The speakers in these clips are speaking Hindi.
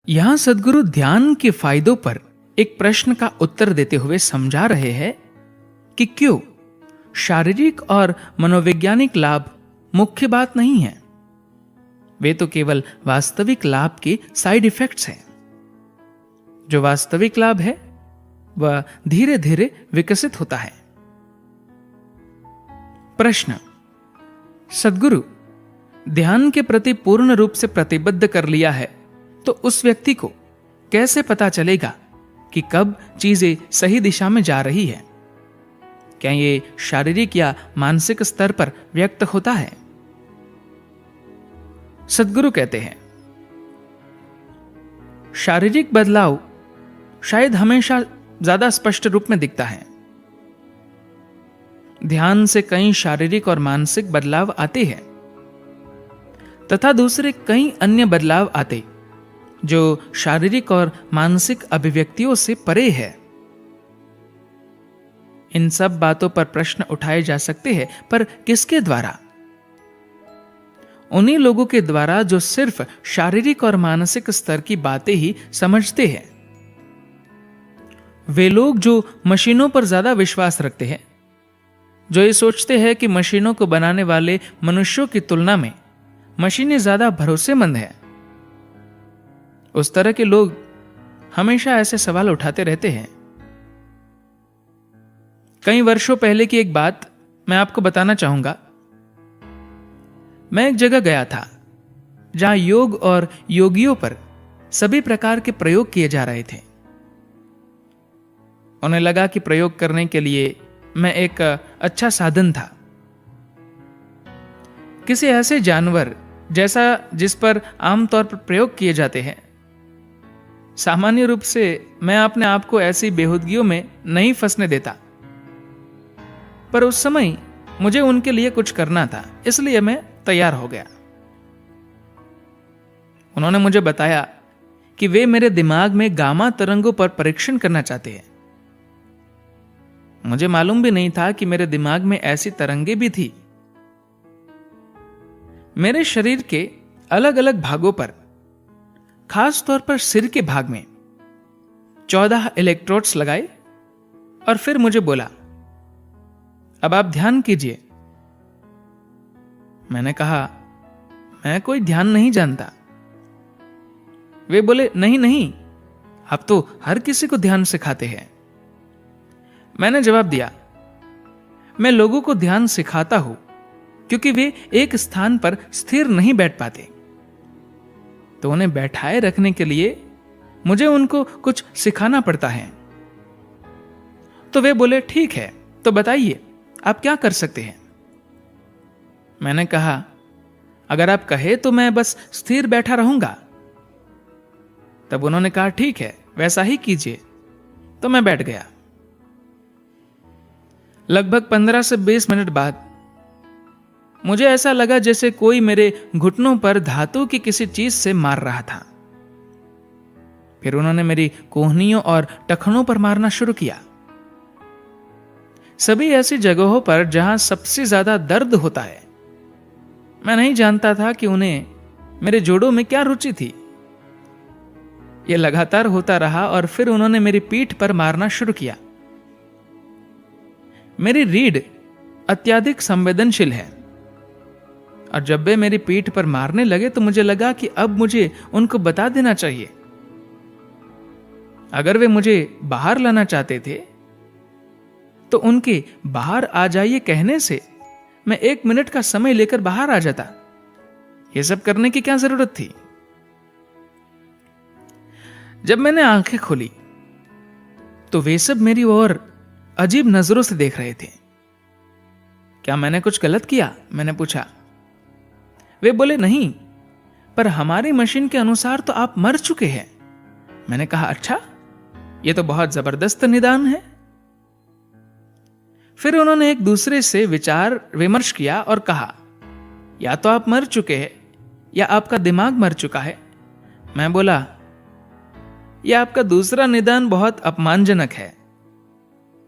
यहां सद्गुरु ध्यान के फायदों पर एक प्रश्न का उत्तर देते हुए समझा रहे हैं कि क्यों शारीरिक और मनोवैज्ञानिक लाभ मुख्य बात नहीं है। वे तो केवल वास्तविक लाभ के साइड इफेक्ट्स हैं। जो वास्तविक लाभ है वह धीरे धीरे विकसित होता है। प्रश्न: सद्गुरु, ध्यान के प्रति पूर्ण रूप से प्रतिबद्ध कर लिया है तो उस व्यक्ति को कैसे पता चलेगा कि कब चीजें सही दिशा में जा रही है? क्या ये शारीरिक या मानसिक स्तर पर व्यक्त होता है? सद्गुरु कहते हैं, शारीरिक बदलाव शायद हमेशा ज्यादा स्पष्ट रूप में दिखता है। ध्यान से कई शारीरिक और मानसिक बदलाव आते हैं तथा दूसरे कई अन्य बदलाव आते जो शारीरिक और मानसिक अभिव्यक्तियों से परे है। इन सब बातों पर प्रश्न उठाए जा सकते हैं, पर किसके द्वारा? उन्हीं लोगों के द्वारा जो सिर्फ शारीरिक और मानसिक स्तर की बातें ही समझते हैं। वे लोग जो मशीनों पर ज्यादा विश्वास रखते हैं, जो ये सोचते हैं कि मशीनों को बनाने वाले मनुष्यों की तुलना में मशीनें ज्यादा भरोसेमंद हैं। उस तरह के लोग हमेशा ऐसे सवाल उठाते रहते हैं। कई वर्षों पहले की एक बात मैं आपको बताना चाहूंगा। मैं एक जगह गया था जहां योग और योगियों पर सभी प्रकार के प्रयोग किए जा रहे थे। उन्हें लगा कि प्रयोग करने के लिए मैं एक अच्छा साधन था। किसी ऐसे जानवर जैसा जिस पर आमतौर पर प्रयोग किए जाते हैं। सामान्य रूप से मैं अपने आप को ऐसी बेहूदगियों में नहीं फंसने देता, पर उस समय मुझे उनके लिए कुछ करना था, इसलिए मैं तैयार हो गया। उन्होंने मुझे बताया कि वे मेरे दिमाग में गामा तरंगों पर परीक्षण करना चाहते हैं। मुझे मालूम भी नहीं था कि मेरे दिमाग में ऐसी तरंगें भी थी। मेरे शरीर के अलग अलग भागों पर, खास तौर पर सिर के भाग में 14 इलेक्ट्रोड्स लगाए और फिर मुझे बोला, अब आप ध्यान कीजिए। मैंने कहा, मैं कोई ध्यान नहीं जानता। वे बोले, नहीं नहीं, आप तो हर किसी को ध्यान सिखाते हैं। मैंने जवाब दिया, मैं लोगों को ध्यान सिखाता हूं क्योंकि वे एक स्थान पर स्थिर नहीं बैठ पाते, तो उन्हें बैठाए रखने के लिए मुझे उनको कुछ सिखाना पड़ता है। तो वे बोले, ठीक है, तो बताइए आप क्या कर सकते हैं? मैंने कहा, अगर आप कहे तो मैं बस स्थिर बैठा रहूंगा। तब उन्होंने कहा, ठीक है, वैसा ही कीजिए। तो मैं बैठ गया। लगभग 15 से 20 मिनट बाद मुझे ऐसा लगा जैसे कोई मेरे घुटनों पर धातु की किसी चीज से मार रहा था। फिर उन्होंने मेरी कोहनियों और टखनों पर मारना शुरू किया। सभी ऐसी जगहों पर जहां सबसे ज्यादा दर्द होता है। मैं नहीं जानता था कि उन्हें मेरे जोड़ों में क्या रुचि थी। यह लगातार होता रहा और फिर उन्होंने मेरी पीठ पर मारना शुरू किया। मेरी रीढ़ अत्यधिक संवेदनशील है और जब वे मेरी पीठ पर मारने लगे तो मुझे लगा कि अब मुझे उनको बता देना चाहिए। अगर वे मुझे बाहर लाना चाहते थे तो उनके बाहर आ जाइए कहने से मैं 1 मिनट का समय लेकर बाहर आ जाता। यह सब करने की क्या जरूरत थी? जब मैंने आंखें खोली तो वे सब मेरी ओर अजीब नजरों से देख रहे थे। क्या मैंने कुछ गलत किया? मैंने पूछा। वे बोले, नहीं, पर हमारी मशीन के अनुसार तो आप मर चुके हैं। मैंने कहा, अच्छा, यह तो बहुत जबरदस्त निदान है। फिर उन्होंने एक दूसरे से विचार विमर्श किया और कहा, या तो आप मर चुके हैं या आपका दिमाग मर चुका है। मैं बोला, यह आपका दूसरा निदान बहुत अपमानजनक है।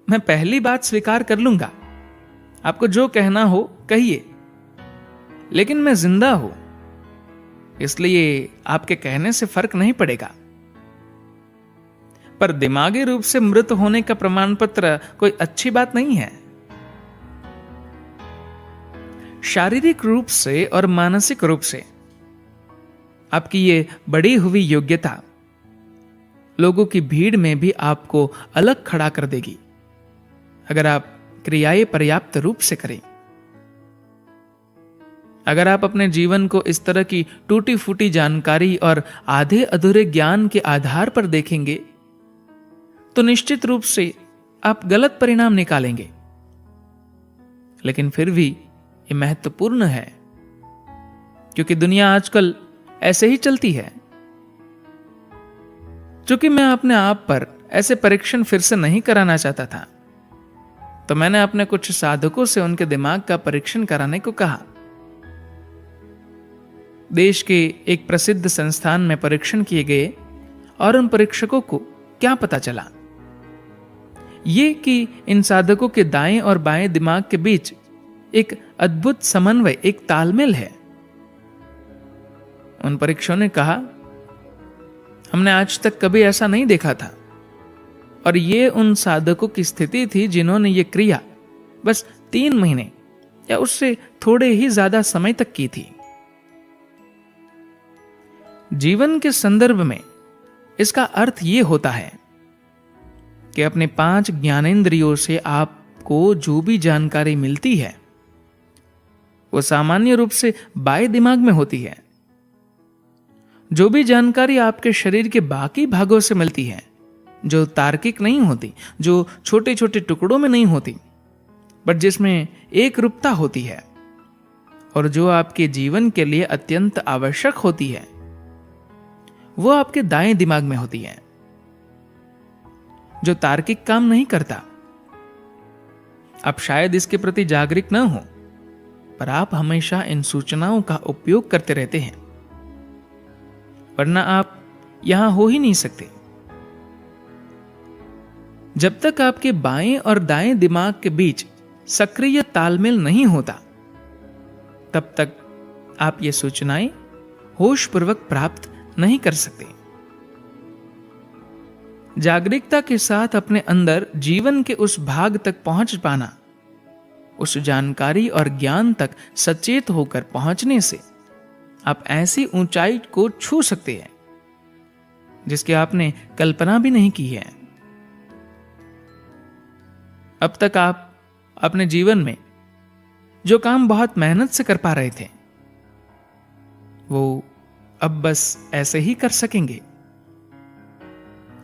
मैं पहली बात स्वीकार कर लूंगा, आपको जो कहना हो कहिए, लेकिन मैं जिंदा हूं, इसलिए आपके कहने से फर्क नहीं पड़ेगा। पर दिमागी रूप से मृत होने का प्रमाण पत्र कोई अच्छी बात नहीं है। शारीरिक रूप से और मानसिक रूप से आपकी ये बढ़ी हुई योग्यता लोगों की भीड़ में भी आपको अलग खड़ा कर देगी, अगर आप क्रियाएं पर्याप्त रूप से करें। अगर आप अपने जीवन को इस तरह की टूटी फूटी जानकारी और आधे अधूरे ज्ञान के आधार पर देखेंगे तो निश्चित रूप से आप गलत परिणाम निकालेंगे। लेकिन फिर भी ये महत्वपूर्ण है, क्योंकि दुनिया आजकल ऐसे ही चलती है। चूंकि मैं अपने आप पर ऐसे परीक्षण फिर से नहीं कराना चाहता था, तो मैंने अपने कुछ साधकों से उनके दिमाग का परीक्षण कराने को कहा। देश के एक प्रसिद्ध संस्थान में परीक्षण किए गए और उन परीक्षकों को क्या पता चला, ये कि इन साधकों के दाएं और बाएं दिमाग के बीच एक अद्भुत समन्वय, एक तालमेल है। उन परीक्षकों ने कहा, हमने आज तक कभी ऐसा नहीं देखा था, और ये उन साधकों की स्थिति थी जिन्होंने ये क्रिया बस 3 महीने या उससे थोड़े ही ज्यादा समय तक की थी। जीवन के संदर्भ में इसका अर्थ यह होता है कि अपने 5 ज्ञानेंद्रियों से आपको जो भी जानकारी मिलती है वो सामान्य रूप से बाएं दिमाग में होती है। जो भी जानकारी आपके शरीर के बाकी भागों से मिलती है, जो तार्किक नहीं होती, जो छोटे छोटे टुकड़ों में नहीं होती, बट जिसमें एक रूपता होती है और जो आपके जीवन के लिए अत्यंत आवश्यक होती है, वो आपके दाएं दिमाग में होती है, जो तार्किक काम नहीं करता। आप शायद इसके प्रति जागरूक न हो, पर आप हमेशा इन सूचनाओं का उपयोग करते रहते हैं, वरना आप यहां हो ही नहीं सकते। जब तक आपके बाएं और दाएं दिमाग के बीच सक्रिय तालमेल नहीं होता, तब तक आप ये सूचनाएं होशपूर्वक प्राप्त नहीं कर सकते। जागरूकता के साथ अपने अंदर जीवन के उस भाग तक पहुंच पाना, उस जानकारी और ज्ञान तक सचेत होकर पहुंचने से आप ऐसी ऊंचाई को छू सकते हैं जिसकी आपने कल्पना भी नहीं की है। अब तक आप अपने जीवन में जो काम बहुत मेहनत से कर पा रहे थे, वो अब बस ऐसे ही कर सकेंगे।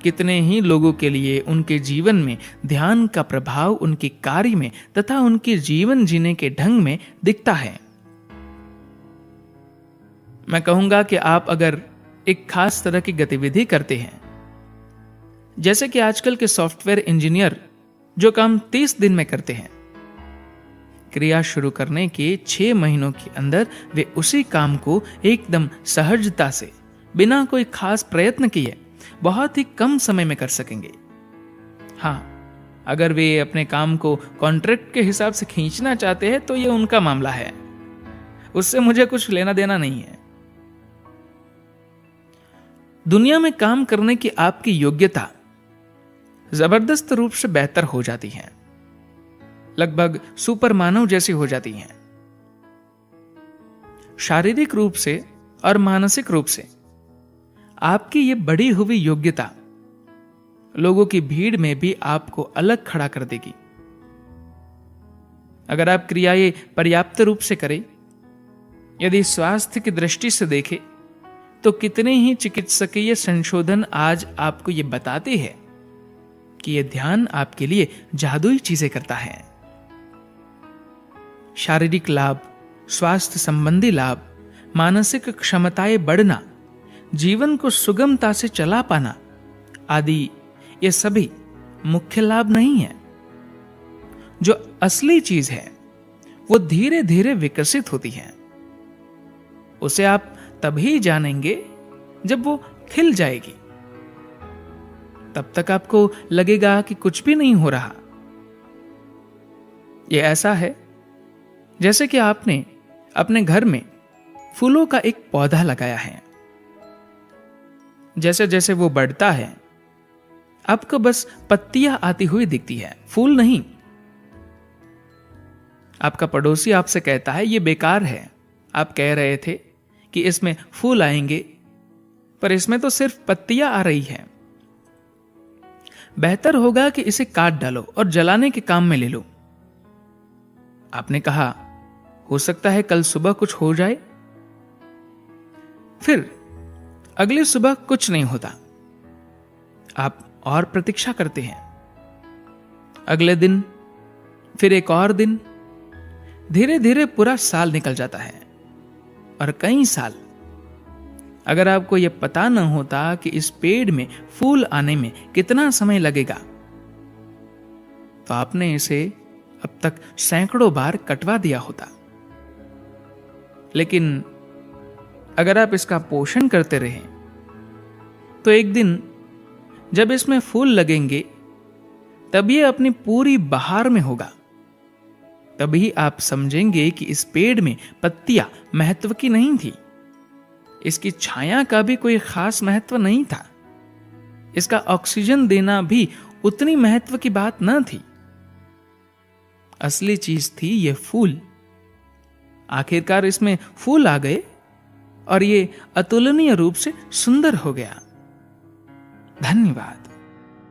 कितने ही लोगों के लिए उनके जीवन में ध्यान का प्रभाव उनके कार्य में तथा उनके जीवन जीने के ढंग में दिखता है। मैं कहूंगा कि आप अगर एक खास तरह की गतिविधि करते हैं, जैसे कि आजकल के सॉफ्टवेयर इंजीनियर जो काम 30 दिन में करते हैं, क्रिया शुरू करने के 6 महीनों के अंदर वे उसी काम को एकदम सहजता से, बिना कोई खास प्रयत्न किए, बहुत ही कम समय में कर सकेंगे। हां, अगर वे अपने काम को कॉन्ट्रैक्ट के हिसाब से खींचना चाहते हैं तो यह उनका मामला है, उससे मुझे कुछ लेना देना नहीं है। दुनिया में काम करने की आपकी योग्यता जबरदस्त रूप से बेहतर हो जाती है, लगभग सुपर मानव जैसी हो जाती हैं। शारीरिक रूप से और मानसिक रूप से आपकी ये बढ़ी हुई योग्यता लोगों की भीड़ में भी आपको अलग खड़ा कर देगी। अगर आप क्रियाएं पर्याप्त रूप से करें, यदि स्वास्थ्य की दृष्टि से देखें, तो कितने ही चिकित्सकीय संशोधन आज आपको यह बताते हैं कि यह ध्यान आपके लिए जादुई चीजें करता है। शारीरिक लाभ, स्वास्थ्य संबंधी लाभ, मानसिक क्षमताएं बढ़ना, जीवन को सुगमता से चला पाना आदि, ये सभी मुख्य लाभ नहीं है। जो असली चीज है वो धीरे धीरे विकसित होती है। उसे आप तभी जानेंगे जब वो खिल जाएगी। तब तक आपको लगेगा कि कुछ भी नहीं हो रहा। ये ऐसा है जैसे कि आपने अपने घर में फूलों का एक पौधा लगाया है। जैसे जैसे वो बढ़ता है, आपको बस पत्तियां आती हुई दिखती है, फूल नहीं। आपका पड़ोसी आपसे कहता है ये बेकार है, आप कह रहे थे कि इसमें फूल आएंगे, पर इसमें तो सिर्फ पत्तियां आ रही हैं। बेहतर होगा कि इसे काट डालो और जलाने के काम में ले लो। आपने कहा, हो सकता है कल सुबह कुछ हो जाए। फिर अगली सुबह कुछ नहीं होता। आप और प्रतीक्षा करते हैं। अगले दिन, फिर एक और दिन, धीरे धीरे पूरा साल निकल जाता है, और कई साल। अगर आपको यह पता न होता कि इस पेड़ में फूल आने में कितना समय लगेगा, तो आपने इसे अब तक सैकड़ों बार कटवा दिया होता। लेकिन अगर आप इसका पोषण करते रहें, तो एक दिन जब इसमें फूल लगेंगे, तब ये अपनी पूरी बहार में होगा। तभी आप समझेंगे कि इस पेड़ में पत्तियां महत्व की नहीं थी, इसकी छाया का भी कोई खास महत्व नहीं था, इसका ऑक्सीजन देना भी उतनी महत्व की बात न थी। असली चीज थी ये फूल। आखिरकार इसमें फूल आ गए और ये अतुलनीय रूप से सुंदर हो गया। धन्यवाद।